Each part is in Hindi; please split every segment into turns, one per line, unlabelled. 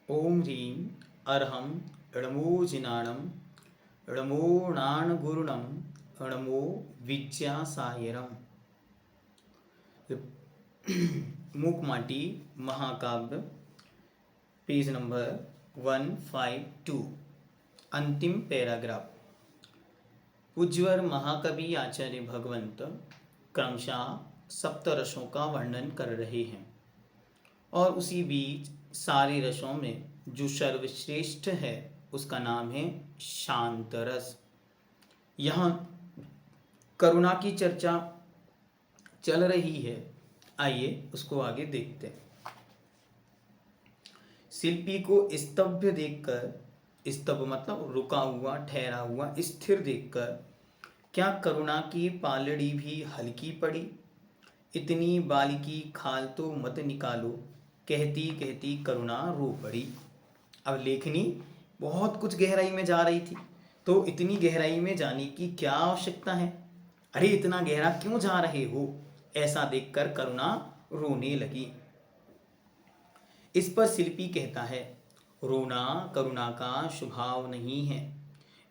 ओम ह्रीं अर्हं णमो जिनाणं णमो णाणगुरुणं णमो विद्यासायरम। मूकमाटी महाकाव्य, पेज नंबर 152, अंतिम पैराग्राफ। पूज्यवर महाकवि आचार्य भगवंत क्रमशः सप्तरसों का वर्णन कर रहे हैं और उसी बीच सारे रसों में जो सर्वश्रेष्ठ है उसका नाम है शांत रस। यहाँ करुणा की चर्चा चल रही है, आइए उसको आगे देखते हैं। शिल्पी को स्तब्ध देखकर, स्तब्ध मतलब रुका हुआ, ठहरा हुआ, स्थिर देखकर क्या करुणा की पालड़ी भी हल्की पड़ी। इतनी बालिकी खाल तो मत निकालो, कहती कहती करुणा रो पड़ी। अब लेखनी बहुत कुछ गहराई में जा रही थी, तो इतनी गहराई में जाने की क्या आवश्यकता है। अरे इतना गहरा क्यों जा रहे हो, ऐसा देखकर करुणा रोने लगी। इस पर शिल्पी कहता है, रोना करुणा का स्वभाव नहीं है,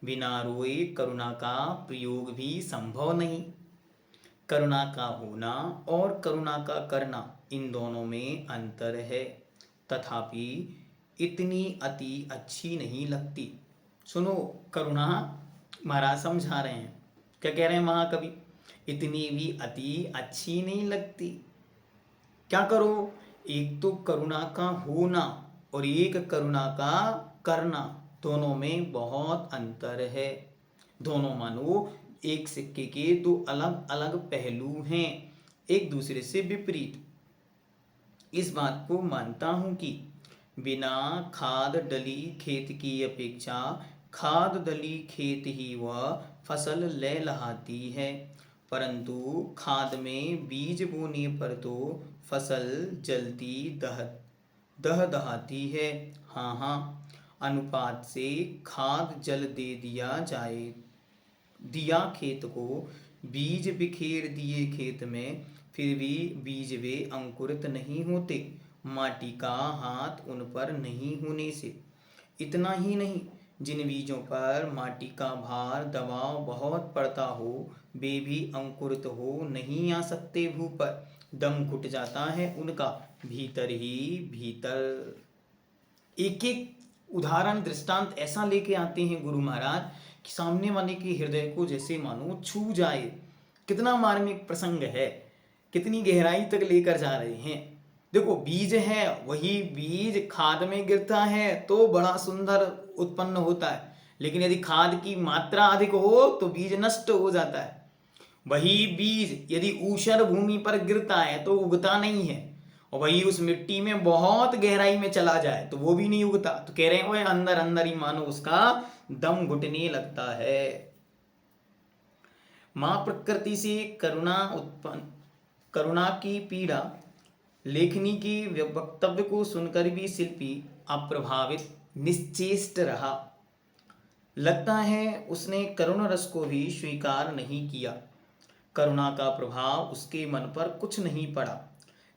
बिना रोए करुणा का प्रयोग भी संभव नहीं। करुणा का होना और करुणा का करना, इन दोनों में अंतर है, तथापि इतनी अति अच्छी नहीं लगती। सुनो, करुणा महाराज समझा रहे हैं, क्या कह रहे हैं महाकवि, इतनी भी अति अच्छी नहीं लगती। क्या करो, एक तो करुणा का होना और एक करुणा का करना, दोनों में बहुत अंतर है। दोनों मानो एक सिक्के के दो अलग अलग पहलू हैं, एक दूसरे से विपरीत। इस बात को मानता हूं कि बिना खाद डली खेत की अपेक्षा खाद डली खेत ही वह फसल लहलहाती है, परंतु खाद में बीज बोने पर तो फसल जलती दहदहाती है। हाँ हाँ, अनुपात से खाद जल दे दिया जाए, दिया खेत को, बीज बिखेर दिए खेत में, फिर भी बीज वे अंकुरित नहीं होते, माटी का हाथ उन पर नहीं होने से। इतना ही नहीं, जिन बीजों पर माटी का भार दबाव बहुत पड़ता हो, वे भी अंकुरित हो नहीं आ सकते भू पर, दम घुट जाता है उनका भीतर ही भीतर। एक एक उदाहरण दृष्टांत ऐसा लेके आते हैं गुरु महाराज कि सामने वाले के हृदय को जैसे मानो छू जाए। कितना मार्मिक प्रसंग है, कितनी गहराई तक लेकर जा रहे हैं। देखो, बीज है, वही बीज खाद में गिरता है तो बड़ा सुंदर उत्पन्न होता है, लेकिन यदि खाद की मात्रा अधिक हो तो बीज नष्ट हो जाता है। वही बीज यदि ऊषर भूमि पर गिरता है तो उगता नहीं है, और वही उस मिट्टी में बहुत गहराई में चला जाए तो वो भी नहीं उगता। तो कह रहे हैं वो अंदर अंदर ही मानो उसका दम घुटने लगता है। मां प्रकृति से करुणा की पीड़ा, लेखनी की वक्तव्य को सुनकर भी शिल्पी अप्रभावित निश्चेष्ट रहा। लगता है उसने करुण रस को भी स्वीकार नहीं किया। करुणा का प्रभाव उसके मन पर कुछ नहीं पड़ा।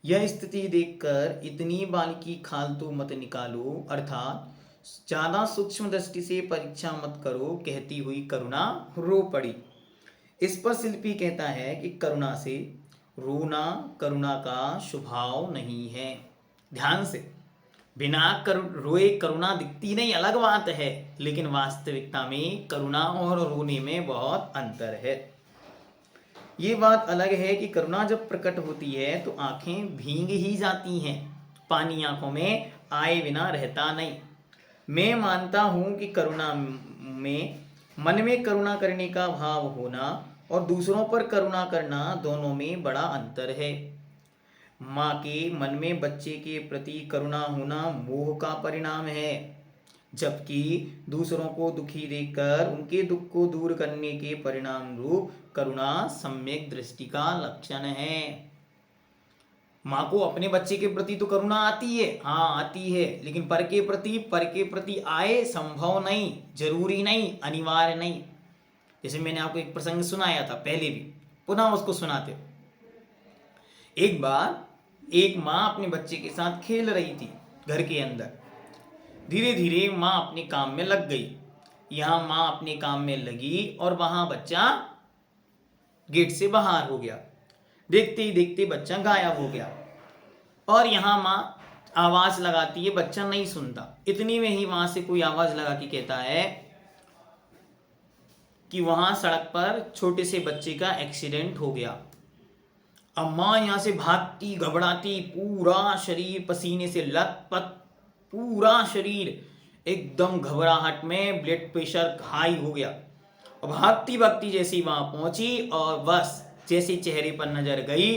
यह स्थिति देखकर इतनी बालिकी खालतू मत निकालो, अर्थात ज्यादा सूक्ष्म दृष्टि से परीक्षा मत करो, कहती हुई करुणा रो पड़ी। इस पर शिल्पी कहता है कि करुणा से रोना करुणा का स्वभाव नहीं है। ध्यान से, बिना रोए करुणा दिखती नहीं, अलग बात है, लेकिन वास्तविकता में करुणा और रोने में बहुत अंतर है। ये बात अलग है कि करुणा जब प्रकट होती है तो आंखें भींग ही जाती हैं, पानी आंखों में आए बिना रहता नहीं। मैं मानता हूं कि करुणा में, मन में करुणा करने का भाव होना और दूसरों पर करुणा करना, दोनों में बड़ा अंतर है। माँ के मन में बच्चे के प्रति करुणा होना मोह का परिणाम है, जबकि दूसरों को दुखी देखकर उनके दुख को दूर करने के परिणाम रूप करुणा सम्यक दृष्टि का लक्षण है। माँ को अपने बच्चे के प्रति तो करुणा आती है, हाँ आती है, लेकिन पर के प्रति आए संभव नहीं, जरूरी नहीं, अनिवार्य नहीं। जैसे मैंने आपको एक प्रसंग सुनाया था पहले भी, पुनः उसको सुनाते। एक बार एक माँ अपने बच्चे के साथ खेल रही थी घर के अंदर। धीरे धीरे माँ अपने काम में लग गई। यहाँ माँ अपने काम में लगी और वहाँ बच्चा गेट से बाहर हो गया। देखते ही देखते बच्चा गायब हो गया और यहाँ माँ आवाज लगाती है, बच्चा नहीं सुनता। इतनी में ही वहां से कोई आवाज लगा के कहता है कि वहां सड़क पर छोटे से बच्चे का एक्सीडेंट हो गया। अब माँ यहाँ से भागती घबराती, पूरा शरीर पसीने से लथपथ, पूरा शरीर एकदम घबराहट में, ब्लड प्रेशर हाई हो गया। अब भागती भागती जैसी वहां पहुंची और बस जैसे चेहरे पर नजर गई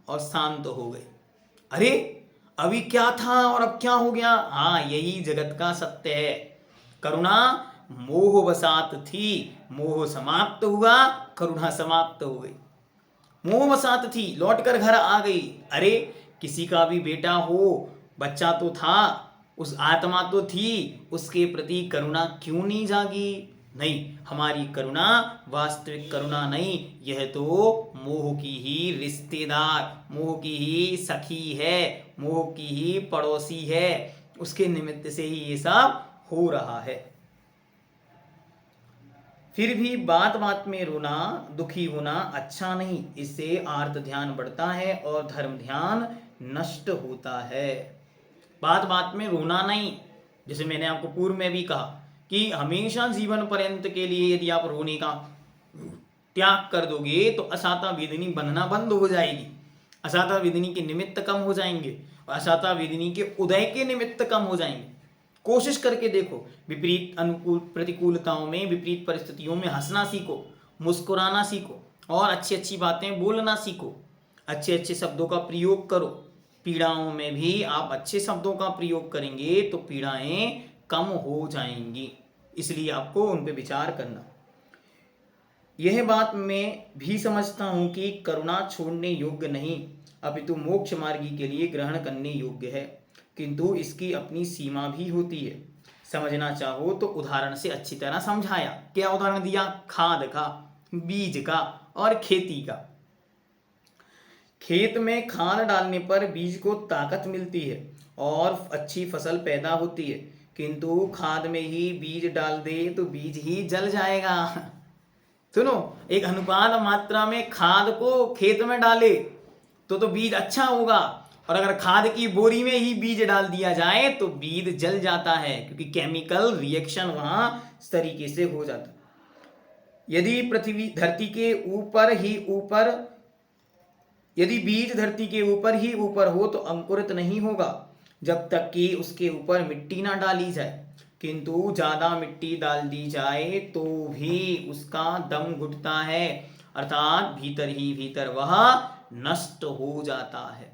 और शांत हो गई। अरे अभी क्या था और अब क्या हो गया? हाँ, यही जगत का सत्य है। करुणा मोह बसात थी, मोह समाप्त हुआ, करुणा समाप्त हो गई। मोह बसात थी, लौटकर घर आ गई। अरे किसी का भी बेटा हो, बच्चा तो था, उस आत्मा तो थी, उसके प्रति करुणा क्यों नहीं जागी? नहीं, हमारी करुणा वास्तविक करुणा नहीं, यह तो मोह की ही रिश्तेदार, मोह की ही सखी है, मोह की ही पड़ोसी है। उसके निमित्त से ही ये सब हो रहा है। फिर भी बात बात में रोना, दुखी होना अच्छा नहीं। इससे आर्त ध्यान बढ़ता है और धर्म ध्यान नष्ट होता है। बात बात में रोना नहीं। जैसे मैंने आपको पूर्व में भी कहा कि हमेशा जीवन पर्यंत के लिए यदि आप रोने का त्याग कर दोगे तो असाता वेदनी बनना बंद हो जाएगी। असाता वेदनी के निमित्त कम हो जाएंगे और असाता वेदनी के उदय के निमित्त कम हो जाएंगे। कोशिश करके देखो, विपरीत अनुकूल प्रतिकूलताओं में, विपरीत परिस्थितियों में हंसना सीखो, मुस्कुराना सीखो और अच्छी अच्छी बातें बोलना सीखो। अच्छे अच्छे शब्दों का प्रयोग करो। पीड़ाओं में भी आप अच्छे शब्दों का प्रयोग करेंगे तो पीड़ाएं कम हो जाएंगी। इसलिए आपको उन पे विचार करना। यह बात मैं भी समझता हूं कि करुणा छोड़ने योग्य नहीं, अपितु मोक्ष मार्गी के लिए ग्रहण करने योग्य है, किंतु इसकी अपनी सीमा भी होती है। समझना चाहो तो उदाहरण से अच्छी तरह समझाया। क्या उदाहरण दिया? खाद का, बीज का और खेती का। खेत में खाद डालने पर बीज को ताकत मिलती है और अच्छी फसल पैदा होती है, किंतु खाद में ही बीज डाल दे तो बीज ही जल जाएगा। सुनो, एक अनुपात मात्रा में खाद को खेत में डाले तो बीज अच्छा होगा, और अगर खाद की बोरी में ही बीज डाल दिया जाए तो बीज जल जाता है, क्योंकि केमिकल रिएक्शन वहां इस तरीके से हो जाता। यदि पृथ्वी धरती के ऊपर ही ऊपर यदि बीज धरती के ऊपर ही ऊपर हो तो अंकुरित नहीं होगा जब तक कि उसके ऊपर मिट्टी ना डाली जाए, किंतु ज्यादा मिट्टी डाल दी जाए तो भी उसका दम घुटता है, अर्थात भीतर ही भीतर वह नष्ट हो जाता है।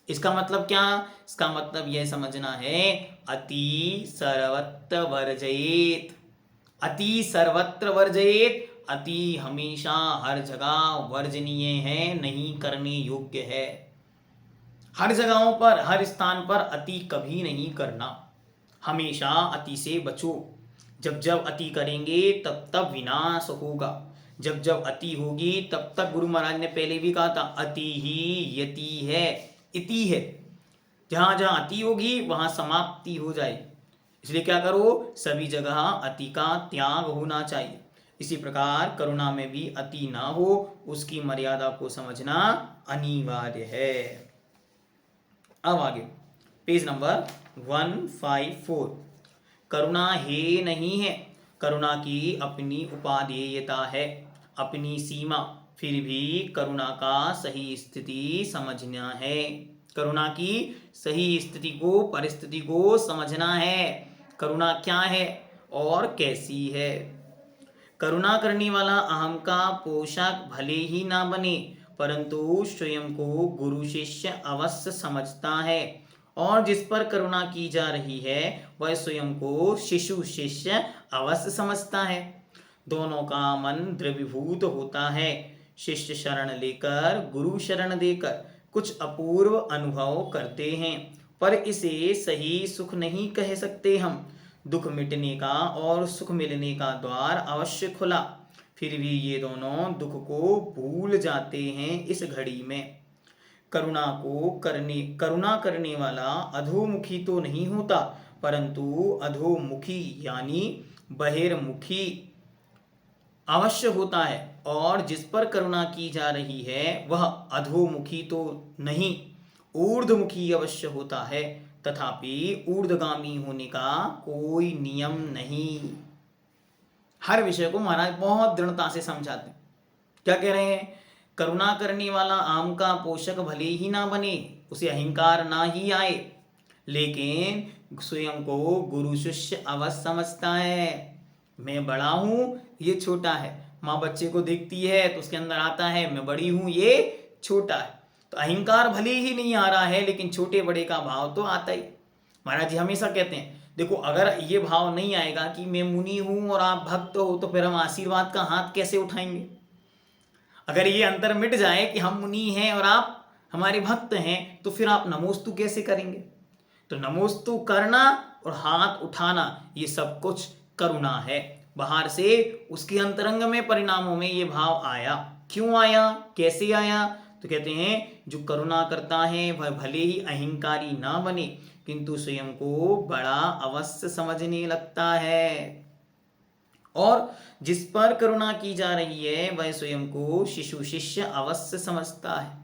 इसका मतलब क्या? इसका मतलब यह समझना है, अति सर्वत्र वर्जयेत। अति सर्वत्र वर्जयेत, अति हमेशा हर जगह वर्जनीय है, नहीं करने योग्य है। हर जगहों पर, हर स्थान पर अति कभी नहीं करना। हमेशा अति से बचो। जब जब अति करेंगे तब तब विनाश होगा। जब जब अति होगी तब तक, गुरु महाराज ने पहले भी कहा था, अति ही यति है, इति है। जहां जहां अति होगी वहां समाप्ति हो जाए। इसलिए क्या करो, सभी जगह अति का त्याग होना चाहिए। इसी प्रकार करुणा में भी अति ना हो, उसकी मर्यादा को समझना अनिवार्य है। अब आगे पेज नंबर 154। करुणा हे नहीं है, करुणा की अपनी उपादेयता है, अपनी सीमा। फिर भी करुणा का सही स्थिति समझना है। करुणा की सही स्थिति को, परिस्थिति को समझना है। करुणा क्या है और कैसी है। करुणा करने वाला अहम का पोषक भले ही ना बने, परंतु स्वयं को गुरु शिष्य अवश्य समझता है, और जिस पर करुणा की जा रही है वह स्वयं को शिशु शिष्य अवश्य समझता है। दोनों का मन द्रवीभूत होता है। शिष्य शरण लेकर, गुरु शरण देकर कुछ अपूर्व अनुभव करते हैं, पर इसे सही सुख नहीं कह सकते हम। दुख मिटने का और सुख मिलने का द्वार अवश्य खुला, फिर भी ये दोनों दुख को भूल जाते हैं इस घड़ी में। करुणा करने वाला अधोमुखी तो नहीं होता, परंतु अधोमुखी यानी बहिर्मुखी अवश्य होता है। और जिस पर करुणा की जा रही है वह अधोमुखी तो नहीं, ऊर्ध्वमुखी अवश्य होता है। तथापि ऊर्ध्वगामी होने का कोई नियम नहीं। हर विषय को महाराज बहुत दृढ़ता से समझाते हैं। क्या कह रहे हैं? करुणा करने वाला आम का पोषक भले ही ना बने, उसे अहंकार ना ही आए, लेकिन स्वयं को गुरु शिष्य अवश्य समझता है। मैं बड़ा हूं, ये छोटा है। माँ बच्चे को देखती है तो उसके अंदर आता है मैं बड़ी हूं, ये छोटा है। तो अहंकार भले ही नहीं आ रहा है, लेकिन छोटे बड़े का भाव तो आता ही। महाराज जी हमेशा कहते हैं, देखो अगर ये भाव नहीं आएगा कि मैं मुनि हूं और आप भक्त हो, तो फिर हम आशीर्वाद का हाथ कैसे उठाएंगे? अगर ये अंतर मिट जाए कि हम मुनि हैं और आप हमारे भक्त हैं, तो फिर आप नमोस्तु कैसे करेंगे? तो नमोस्तु करना और हाथ उठाना, ये सब कुछ करुणा है। बाहर से उसके अंतरंग में परिणामों में ये भाव आया। क्यों आया, कैसे आया? तो कहते हैं जो करुणा करता है वह भले ही अहंकारी ना बने, किंतु स्वयं को बड़ा अवश्य समझने लगता है। और जिस पर करुणा की जा रही है वह स्वयं को शिशु शिष्य अवश्य समझता है।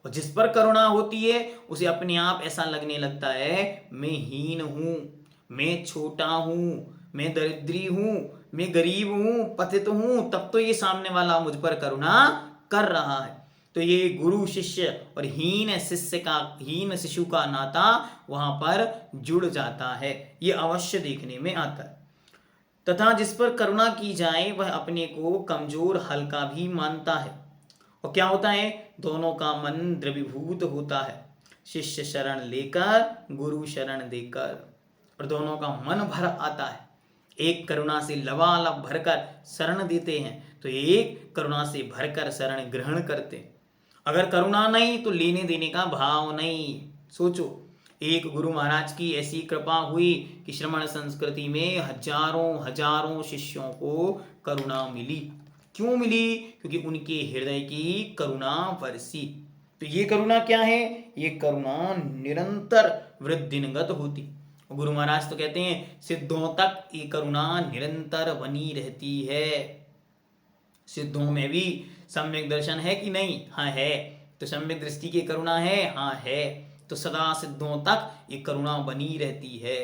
और जिस पर करुणा होती है उसे अपने आप ऐसा लगने लगता है मैं हीन हूं, मैं छोटा हूं, मैं दरिद्री हूं, मैं गरीब हूं, पतित हूं, तब तो ये सामने वाला मुझ पर करुणा कर रहा है। तो ये गुरु शिष्य और हीन शिशु का नाता वहां पर जुड़ जाता है। ये अवश्य देखने में आता है। तथा जिस पर करुणा की जाए वह अपने को कमजोर हल्का भी मानता है। और क्या होता है? दोनों का मन द्रवीभूत होता है, शिष्य शरण लेकर, गुरु शरण देकर, और दोनों का मन भर आता है। एक करुणा से लबालब भरकर शरण देते हैं, तो एक करुणा से भरकर शरण ग्रहण करते हैं। अगर करुणा नहीं तो लेने देने का भाव नहीं। सोचो, एक गुरु महाराज की ऐसी कृपा हुई कि श्रमण संस्कृति में हजारों हजारों शिष्यों को करुणा मिली। क्यों मिली? क्योंकि उनके हृदय की करुणा बरसी। तो ये करुणा क्या है? ये करुणा निरंतर वृद्धिंगत होती। गुरु महाराज तो कहते हैं सिद्धों तक ये करुणा निरंतर बनी रहती है। सिद्धों में भी सम्यक दर्शन है कि नहीं? हाँ है। तो सम्यक दृष्टि की करुणा है? हाँ है। तो सदा सिद्धों तक ये करुणा बनी रहती है।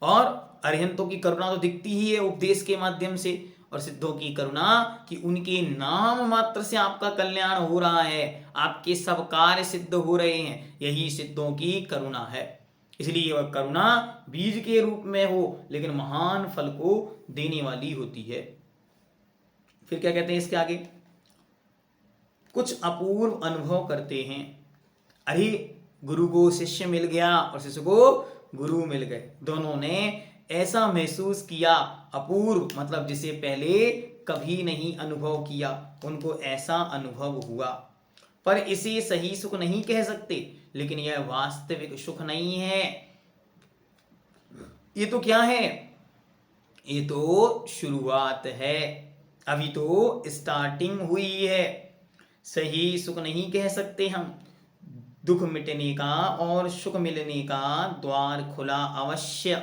और अरिहंतों की करुणा तो दिखती ही है उपदेश के माध्यम से, और सिद्धों की करुणा कि उनके नाम मात्र से आपका कल्याण हो रहा है, आपके सब कार्य सिद्ध हो रहे हैं, यही सिद्धों की करुणा है। इसलिए वह करुणा बीज के रूप में हो, लेकिन महान फल को देने वाली होती है। फिर क्या कहते हैं इसके आगे? कुछ अपूर्व अनुभव करते हैं। अरे गुरु को शिष्य मिल गया और शिष्य को गुरु मिल गए, दोनों ने ऐसा महसूस किया, अपूर्व मतलब जिसे पहले कभी नहीं अनुभव किया, उनको ऐसा अनुभव हुआ। पर इसे सही सुख नहीं कह सकते, लेकिन यह वास्तविक सुख नहीं है। ये तो क्या है? ये तो शुरुआत है, अभी तो स्टार्टिंग हुई है। सही सुख नहीं कह सकते हम। दुख मिटने का और सुख मिलने का द्वार खुला अवश्य,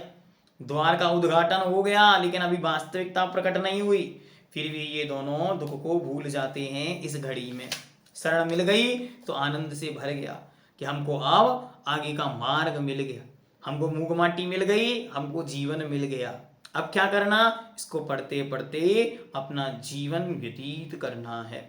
द्वार का उद्घाटन हो गया, लेकिन अभी वास्तविकता प्रकट नहीं हुई। फिर भी ये दोनों दुख को भूल जाते हैं इस घड़ी में। शरण मिल गई तो आनंद से भर गया कि हमको अब आगे का मार्ग मिल गया, हमको मूक माटी मिल गई, हमको जीवन मिल गया। अब क्या करना? इसको पढ़ते पढ़ते अपना जीवन व्यतीत करना है।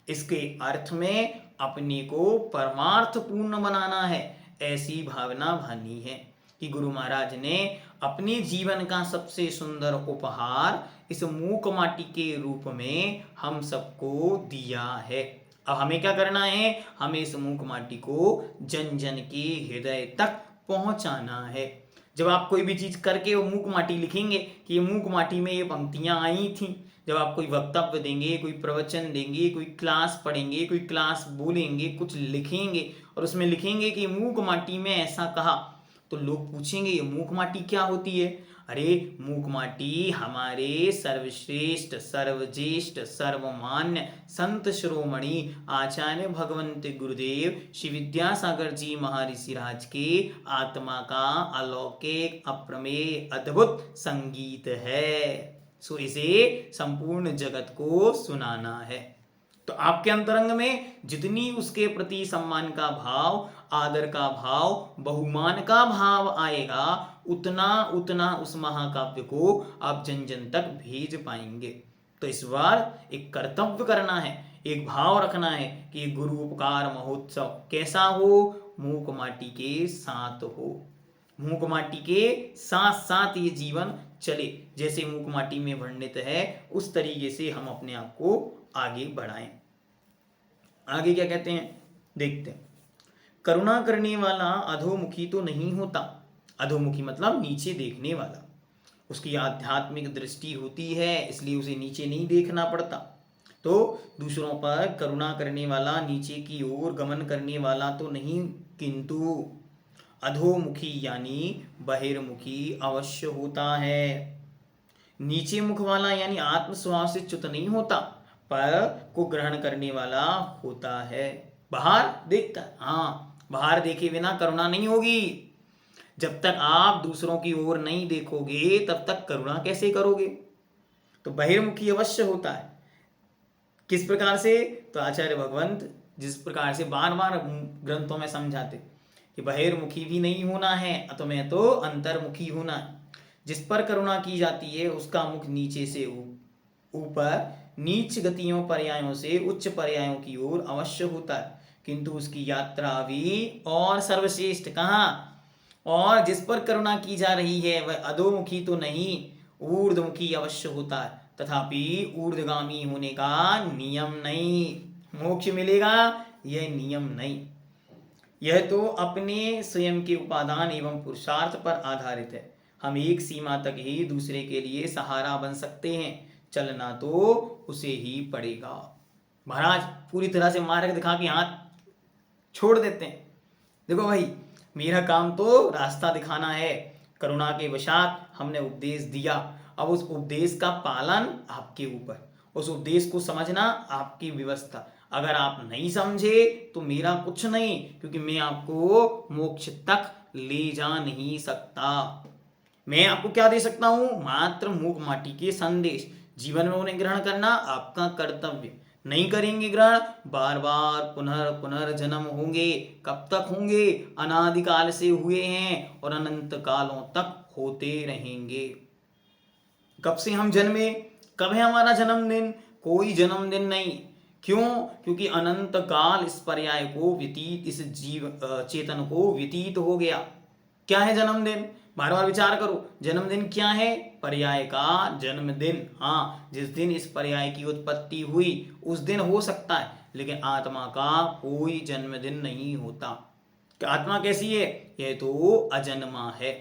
इसके अर्थ में अपने को परमार्थ पूर्ण बनाना है, ऐसी भावना भानी है कि गुरु महाराज ने अपने जीवन का सबसे सुंदर उपहार इस मूक माटी के रूप में हम सबको दिया है। अब हमें क्या करना है? हमें इस मूक माटी को जन जन के हृदय तक पहुंचाना है। जब आप कोई भी चीज करके वो मूक माटी लिखेंगे कि ये मूक माटी में ये पंक्तियां आई थी, जब आप कोई वक्तव्य देंगे, कोई प्रवचन देंगे, कोई क्लास पढ़ेंगे, कोई क्लास बोलेंगे, कुछ लिखेंगे और उसमें लिखेंगे कि मूक माटी में ऐसा कहा, तो लोग पूछेंगे ये मूक माटी क्या होती है। अरे मूक माटी हमारे सर्वश्रेष्ठ सर्वज्येष्ठ सर्वमान्य संत शिरोमणि आचार्य भगवंत गुरुदेव श्री विद्यासागर जी महर्षि राज के आत्मा का अलौकिक अप्रमेय अद्भुत संगीत है। सो इसे संपूर्ण जगत को सुनाना है। तो आपके अंतरंग में जितनी उसके प्रति सम्मान का भाव, आदर का भाव, बहुमान का भाव आएगा, उतना उतना उस महाकाव्य को आप जन जन तक भेज पाएंगे। तो इस बार एक कर्तव्य करना है, एक भाव रखना है कि गुरु उपकार महोत्सव कैसा हो, मूक माटी के साथ हो, मूक माटी के साथ साथ ये जीवन चले, जैसे मूक माटी में वर्णित है उस तरीके से हम अपने आप को आगे बढ़ाएं। आगे क्या कहते हैं देखते हैं। करुणा करने वाला अधोमुखी तो नहीं होता। अधोमुखी मतलब नीचे देखने वाला, उसकी आध्यात्मिक दृष्टि होती है इसलिए उसे नीचे नहीं देखना पड़ता। तो दूसरों पर करुणा करने वाला, नीचे की ओर गमन करने वाला तो नहीं, किंतु अधोमुखी यानी बहिर्मुखी अवश्य होता है। नीचे मुख वाला यानी आत्म स्वभाव से च्युत नहीं होता, पर को ग्रहण करने वाला होता है। बाहर देखता, हाँ बाहर देखे बिना करुणा नहीं होगी। जब तक आप दूसरों की ओर नहीं देखोगे तब तक करुणा कैसे करोगे। तो बहिर्मुखी अवश्य होता है। किस प्रकार से, तो आचार्य भगवंत जिस प्रकार से बार बार ग्रंथों में समझाते कि बहिर्मुखी भी नहीं होना है, अतः तो अंतर्मुखी होना है। जिस पर करुणा की जाती है उसका मुख नीचे से ऊपर, नीच गतियों पर्यायों से उच्च पर्यायों की ओर अवश्य होता है, किंतु उसकी यात्रा भी और सर्वश्रेष्ठ कहाँ, और जिस पर करुणा की जा रही है वह अधोमुखी तो नहीं, ऊर्ध्वमुखी अवश्य होता है। तथापि ऊर्ध्वगामी होने का नियम नहीं, मोक्ष मिलेगा यह नियम नहीं। यह तो अपने स्वयं के उपादान एवं पुरुषार्थ पर आधारित है। हम एक सीमा तक ही दूसरे के लिए सहारा बन सकते हैं, चलना तो उसे ही पड़ेगा। महाराज पूरी तरह से मार्ग दिखा के हाथ छोड़ देते हैं। देखो भाई मेरा काम तो रास्ता दिखाना है, करुणा के वशात हमने उपदेश दिया, अब उस उपदेश का पालन आपके ऊपर, उस उपदेश को समझना आपकी व्यवस्था। अगर आप नहीं समझे तो मेरा कुछ नहीं, क्योंकि मैं आपको मोक्ष तक ले जा नहीं सकता। मैं आपको क्या दे सकता हूं, मात्र मूक माटी के संदेश। जीवन में उन्हें ग्रहण करना आपका कर्तव्य। नहीं करेंगे ग्रहण, बार बार पुनर्जन्म होंगे। कब तक होंगे, अनादिकाल से हुए हैं और अनंत कालों तक होते रहेंगे। कब से हम जन्मे, कब है हमारा जन्मदिन, कोई जन्मदिन नहीं। क्यों, क्योंकि अनंत काल इस पर्याय को व्यतीत, इस जीव चेतन को व्यतीत हो गया। क्या है जन्मदिन, बार बार विचार करो, जन्मदिन क्या है, पर्याय का जन्मदिन। हाँ जिस दिन इस पर्याय की उत्पत्ति हुई उस दिन हो सकता है, लेकिन आत्मा का कोई जन्मदिन नहीं होता। आत्मा कैसी है, यह तो अजन्मा है।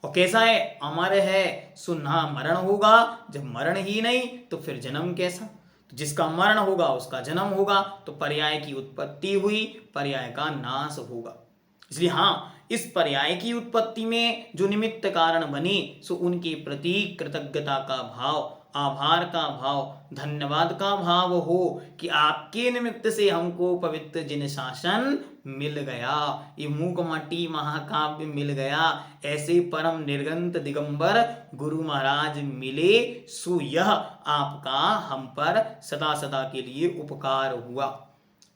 और कैसा है, अमर है। सुना मरण होगा, जब मरण ही नहीं तो फिर जन्म कैसा। तो जिसका मरण होगा उसका जन्म होगा, तो पर्याय की उत्पत्ति हुई, पर्याय का नाश होगा। इसलिए हाँ इस पर्याय की उत्पत्ति में जो निमित्त कारण बने सो उनके प्रति कृतज्ञता का भाव, आभार का भाव, धन्यवाद का भाव हो कि आपके निमित्त से हमको पवित्र जिन शासन मिल गया, ये मूक माटी महाकाव्य मिल गया, ऐसे परम निर्गंत दिगंबर गुरु महाराज मिले, सो यह आपका हम पर सदा सदा के लिए उपकार हुआ।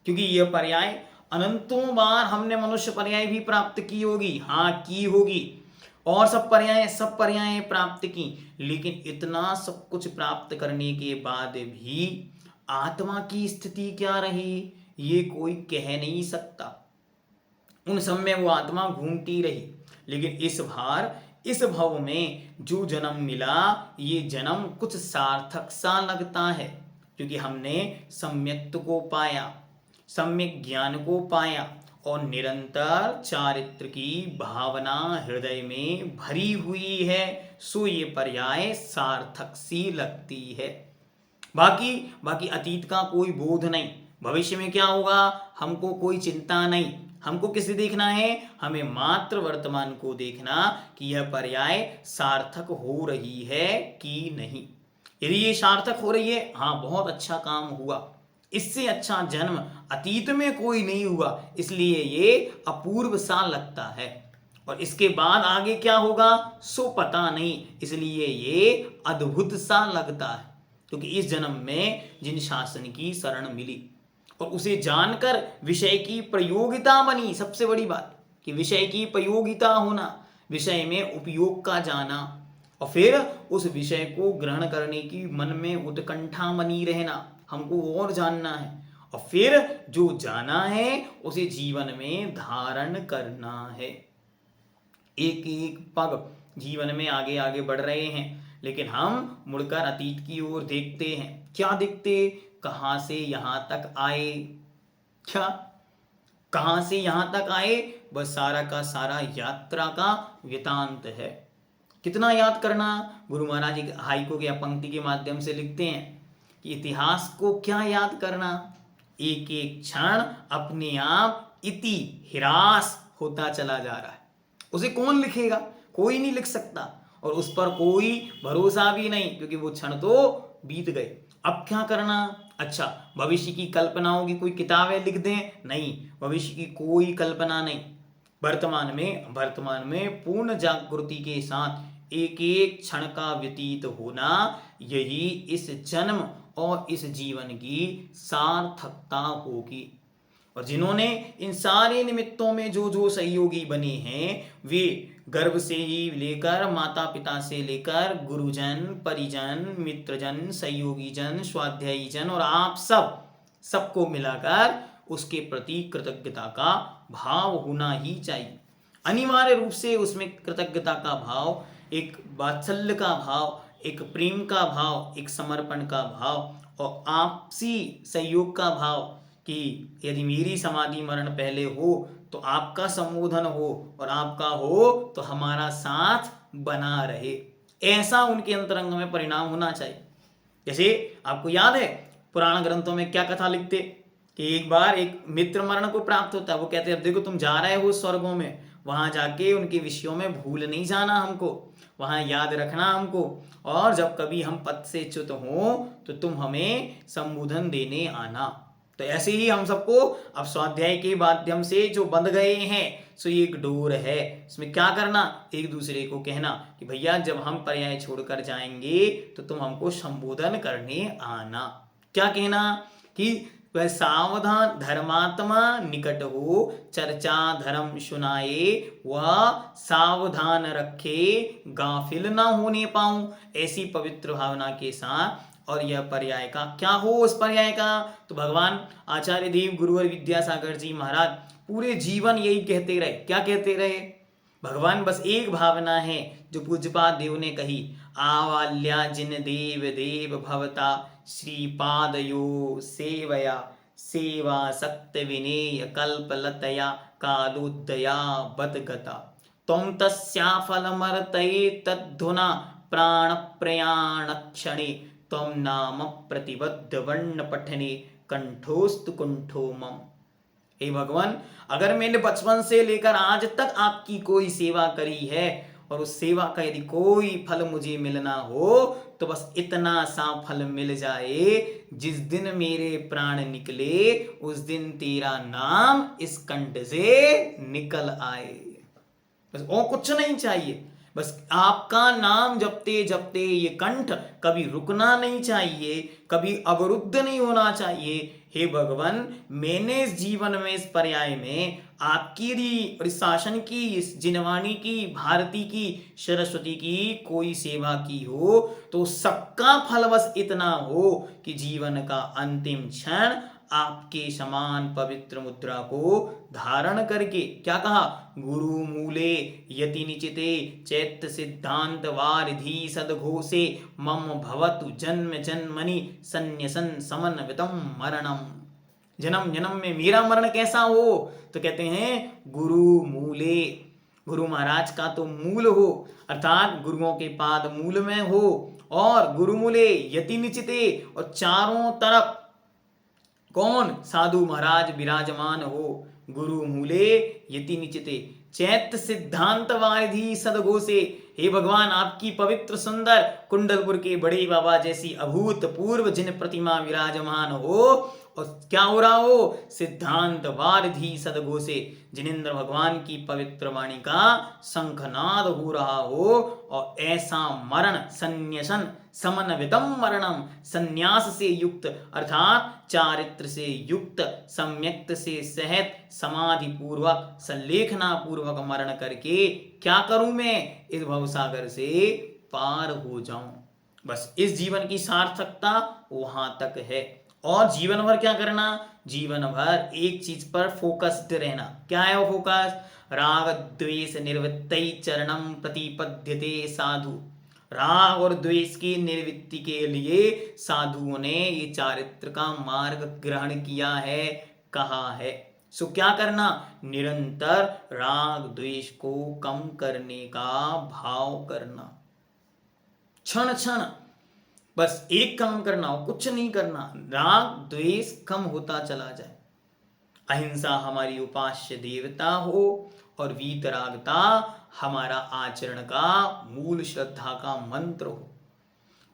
क्योंकि यह पर्याय अनंतों बार हमने मनुष्य पर्याय भी प्राप्त की होगी, हाँ की होगी, और सब पर्याय प्राप्त की, लेकिन इतना सब कुछ प्राप्त करने के बाद भी आत्मा की स्थिति क्या रही ये कोई कह नहीं सकता। उन सब में वो आत्मा घूमती रही, लेकिन इस बार इस भव में जो जन्म मिला, ये जन्म कुछ सार्थक सा लगता है, क्योंकि हमने सम्यक्त को पाया, सम्यक ज्ञान को पाया, और निरंतर चारित्र की भावना हृदय में भरी हुई है, सो ये पर्याय सार्थक सी लगती है। बाकी अतीत का कोई बोध नहीं, भविष्य में क्या होगा हमको कोई चिंता नहीं, हमको किसे देखना है? हमें मात्र वर्तमान को देखना कि यह पर्याय सार्थक हो रही है कि नहीं। यदि ये सार्थक हो रही है, हाँ बहुत अच्छा काम हुआ, इससे अच्छा जन्म अतीत में कोई नहीं हुआ, इसलिए ये अपूर्व सा लगता है। और इसके बाद आगे क्या होगा सो पता नहीं, इसलिए ये अद्भुत सा लगता है, क्योंकि इस जन्म में जिन शासन की शरण मिली और उसे जानकर विषय की प्रयोगिता बनी। सबसे बड़ी बात कि विषय की प्रयोगिता होना, विषय में उपयोग का जाना, और फिर उस विषय को ग्रहण करने की मन में उत्कंठा बनी रहना, हमको और जानना है, और फिर जो जाना है उसे जीवन में धारण करना है। एक एक पग जीवन में आगे आगे बढ़ रहे हैं, लेकिन हम मुड़कर अतीत की ओर देखते हैं। क्या देखते? कहां से यहां तक आए, क्या कहां से यहां तक आए, बस सारा का सारा यात्रा का वृतांत है। कितना याद करना? गुरु महाराज जी हाइको की पंक्ति के माध्यम से लिखते हैं कि इतिहास को क्या याद करना, एक एक क्षण अपने आप इति हिरास होता चला जा रहा है। उसे कौन लिखेगा? कोई नहीं लिख सकता, और उस पर कोई भरोसा भी नहीं, क्योंकि वो क्षण तो बीत गए। अब क्या करना? अच्छा, भविष्य की कल्पनाओं की कोई किताबें लिख दें? नहीं, भविष्य की कोई कल्पना नहीं। वर्तमान में पूर्ण जागृति के साथ एक एक क्षण का व्यतीत होना, यही इस जन्म और इस जीवन की सार्थकता होगी। और जिन्होंने इन सारे निमित्तों में जो जो सहयोगी बने हैं, वे गर्भ से ही लेकर, माता पिता से लेकर, गुरुजन, परिजन, मित्रजन, सहयोगी जन, स्वाध्यायी जन और आप सबको मिलाकर उसके प्रति कृतज्ञता का भाव होना ही चाहिए। अनिवार्य रूप से उसमें कृतज्ञता का भाव, एक वात्सल्य का भाव, एक प्रेम का भाव, एक समर्पण का भाव और आपसी सहयोग का भाव, कि यदि मेरी समाधि मरण पहले हो तो आपका संबोधन हो, और आपका हो तो हमारा साथ बना रहे, ऐसा उनके अंतरंग में परिणाम होना चाहिए। जैसे आपको याद है पुराण ग्रंथों में क्या कथा लिखते कि एक बार एक मित्र मरण को प्राप्त होता है। वो कहते हैं अब देखो तुम जा रहे हो स्वर्गों में, वहां जाके उनके विषयों में भूल नहीं जाना हमको, वहां याद रखना हमको, और जब कभी हम पद से च्युत हो तो तुम हमें संबोधन देने आना। तो ऐसे ही हम सबको अब स्वाध्याय के माध्यम से जो बंध गए हैं, सो ये एक डोर है। इसमें क्या करना? एक दूसरे को कहना कि भैया जब हम पर्याय छोड़कर जाएंगे तो तुम हमको संबोधन करने आना। क्या कहना? कि वह सावधान धर्मात्मा निकट हो, चर्चा धर्म सुनाए, वह सावधान रखे, गाफिल ना होने पाऊं, ऐसी पवित्र भावना के साथ। और यह पर्याय का क्या हो? उस पर्याय का तो भगवान आचार्य देव गुरुवर विद्यासागर जी महाराज पूरे जीवन यही कहते रहे। क्या कहते रहे? भगवान बस एक भावना है जो पूज्यपाद देव ने कही, आवाल्या जिन देव देव भवता श्रीपादयो सेवया, सेवा सत्य विनेय कल्पलतया कालोदया बदगता, तम तस्या फलमर्तये तद्धुना प्राण प्रयाण क्षणे, तम नाम प्रतिबद्ध वर्ण पठने कंठोस्तु कुंठो मम। हे भगवान, अगर मैंने बचपन से लेकर आज तक आपकी कोई सेवा करी है और उस सेवा का यदि कोई फल मुझे मिलना हो तो बस इतना सा फल मिल जाए, जिस दिन मेरे प्राण निकले उस दिन तेरा नाम इस कंठ से निकल आए। बस और कुछ नहीं चाहिए, बस आपका नाम जपते जपते ये कंठ कभी रुकना नहीं चाहिए, कभी अवरुद्ध नहीं होना चाहिए। हे भगवान, मैंने इस जीवन में इस पर्याय में आपकी और इस शासन की, इस जिनवाणी की, भारती की, सरस्वती की कोई सेवा की हो तो सबका फल बस इतना हो कि जीवन का अंतिम क्षण आपके समान पवित्र मुद्रा को धारण करके, क्या कहा? गुरु मूले यति निचिते चैत्य सिद्धांत वारिधि सदघोषे मम भवतु जन्म जन्मनि संन्यसन समन्वितम मरणम। जन्म जन्म में मेरा मरण कैसा हो? तो कहते हैं गुरु मूले, गुरु महाराज का तो मूल हो, अर्थात गुरुओं के पाद मूल में हो, और गुरु मूले यति निचिते, और चारों तरफ कौन? साधु महाराज विराजमान हो। गुरु मूले यति निचिते चैत्य सिद्धांत वारिधि सदघोषे। हे भगवान, आपकी पवित्र सुंदर कुंडलपुर के बड़े बाबा जैसी अभूतपूर्व जिन प्रतिमा विराजमान हो, और क्या हो रहा हो, सिद्धांत वारिधि सदघोषे, जिनेन्द्र भगवान की पवित्र वाणी का शंखनाद हो रहा हो, और ऐसा मरण संन्यासन समन्वितम मरणम, संन्यास से युक्त अर्थात चारित्र से युक्त, सम्यक्त से सहित, समाधि पूर्वक, संलेखना पूर्वक मरण करके क्या करूं मैं, इस भवसागर से पार हो जाऊं। बस इस जीवन की सार्थकता वहां तक है। और जीवन भर क्या करना, जीवन भर एक चीज पर फोकस्ड रहना। क्या है वो फोकस, राग द्वेष निवृत्ति चरणम प्रतिपद्यते साधु। राग और द्वेष की निवृत्ति के लिए साधुओं ने ये चारित्र का मार्ग ग्रहण किया है, कहा है। सो क्या करना, निरंतर राग द्वेष को कम करने का भाव करना, क्षण क्षण बस एक काम करना हो, कुछ नहीं करना, राग द्वेष कम होता चला जाए। अहिंसा हमारी उपास्य देवता हो, और वीतरागता हमारा आचरण का मूल श्रद्धा का मंत्र हो।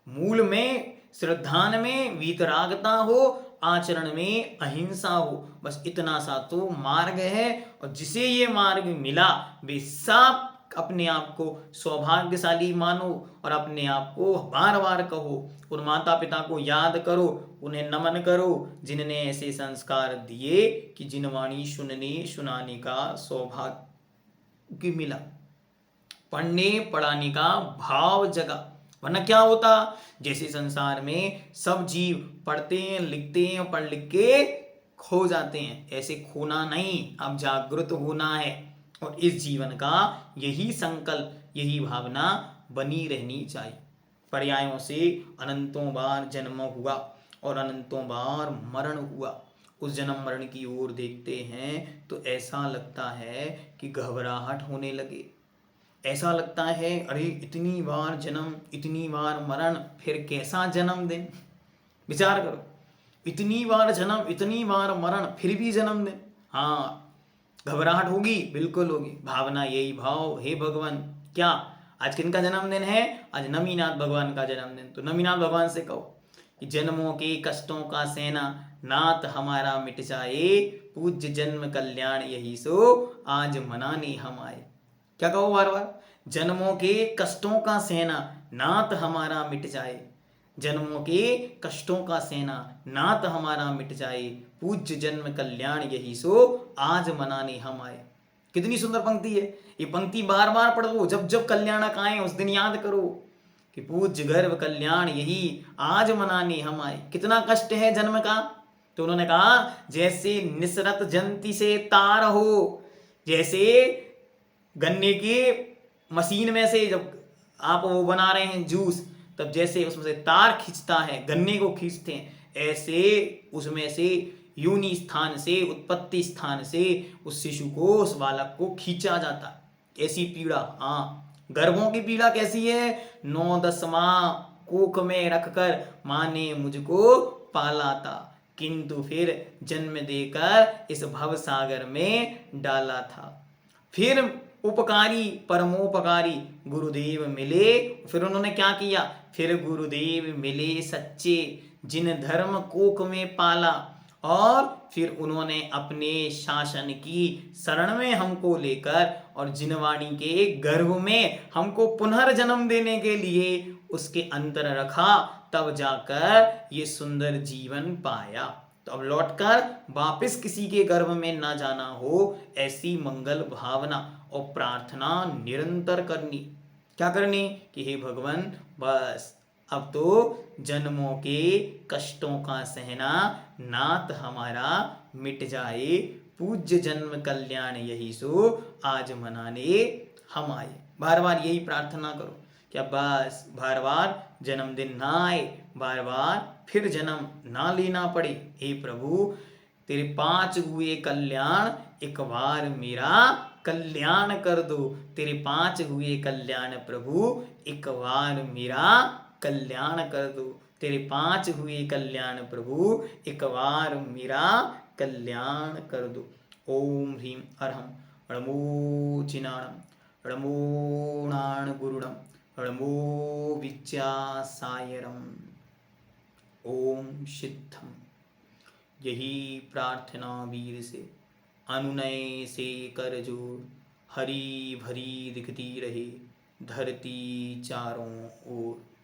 मूल में श्रद्धा में वीतरागता हो, आचरण में अहिंसा हो, बस इतना सा तो मार्ग है। और जिसे ये मार्ग मिला वे सब अपने आप को सौभाग्यशाली मानो, और अपने आप को बार बार कहो, उन माता पिता को याद करो, उन्हें नमन करो जिन्होंने ऐसे संस्कार दिए कि जिन वाणी सुनने सुनाने का सौभाग्य मिला, पढ़ने पढ़ाने का भाव जगा। वरना क्या होता, जैसे संसार में सब जीव पढ़ते हैं, लिखते हैं, पढ़ लिख के खो जाते हैं, ऐसे खोना नहीं, अब जागृत होना है। और इस जीवन का यही संकल्प, यही भावना बनी रहनी चाहिए। पर्यायों से अनंतों बार जन्म हुआ और अनंतों बार मरण हुआ। उस जन्म मरण की ओर देखते हैं तो ऐसा लगता है कि घबराहट होने लगे। ऐसा लगता है अरे इतनी बार जन्म, इतनी बार मरण, फिर कैसा जन्मदिन। विचार करो, इतनी बार जन्म, इतनी बार मरण, फिर भी जन्मदिन। हाँ, घबराहट होगी, बिल्कुल होगी। भावना यही भाव, हे भगवान, क्या आज किनका जन्मदिन है, आज नमीनाथ भगवान का जन्मदिन। तो नमीनाथ भगवान से कहो कि जन्मों के कष्टों का सेना नाथ हमारा मिट जाए, पूज्य जन्म कल्याण यही सो आज मनाने हम आए। क्या कहो बार बार, जन्मों के कष्टों का सेना नाथ हमारा मिट जाए, जन्मों के कष्टों का सेना नाथ हमारा मिट जाए, पूज्य जन्म कल्याण यही सो आज मनाने हम आए। कितनी सुंदर पंक्ति है। ये पंक्ति बार बार पढ़ो, जब जब कल्याणक आए उस दिन याद करो कि पूज्य गर्भ कल्याण यही आज मनाने हम आए। कितना कष्ट है जन्म का, तो उन्होंने कहा जैसे निसरत जंती से तार हो, जैसे गन्ने की मशीन में से जब आप वो बना रहे हैं जूस, तब जैसे उसमें से तार खींचता है, गन्ने को खींचते हैं, ऐसे उसमें से योनि स्थान से, उत्पत्ति स्थान से उस शिशु को, उस बालक को खींचा जाता। ऐसी पीड़ा, हाँ, गर्भों की पीड़ा कैसी है, 9-10 माह कोख में रखकर माँ ने मुझको पाला था, किंतु फिर जन्म देकर इस भव सागर में डाला था। फिर उपकारी परमोपकारी गुरुदेव मिले, फिर उन्होंने क्या किया, फिर गुरुदेव मिले सच्चे जिन धर्म कोख में पाला, और फिर उन्होंने अपने शासन की शरण में हमको लेकर और जिनवाणी के गर्भ में हमको पुनर्जन्म देने के लिए उसके अंदर रखा, तब जाकर ये सुंदर जीवन पाया। तो अब लौटकर वापस किसी के गर्भ में ना जाना हो, ऐसी मंगल भावना और प्रार्थना निरंतर करनी। क्या करनी कि हे भगवान, बस अब तो जन्मों के कष्टों का सहना नाथ हमारा मिट जाए, पूज्य जन्म कल्याण यही सो आज मनाने हम आए। बार बार यही प्रार्थना करो क्या बस बार बार जन्मदिन ना आए, बार बार फिर जन्म ना लेना पड़े। हे प्रभु, तेरे 5 हुए कल्याण एक बार मेरा कल्याण कर दो, तेरे 5 हुए कल्याण प्रभु एक बार मेरा कल्याण कर दो, तेरे 5 हुए कल्याण प्रभु एक बार मेरा कल्याण कर दो। ओम ह्रीं अर्हं णमोचिनाणं णमोणाणगुरुणं णमो विच्यासायरम्। ओम सिद्धम। यही प्रार्थना वीर से अनुनय से कर जोड़, हरी भरी दिखती रहे धरती चारों ओर।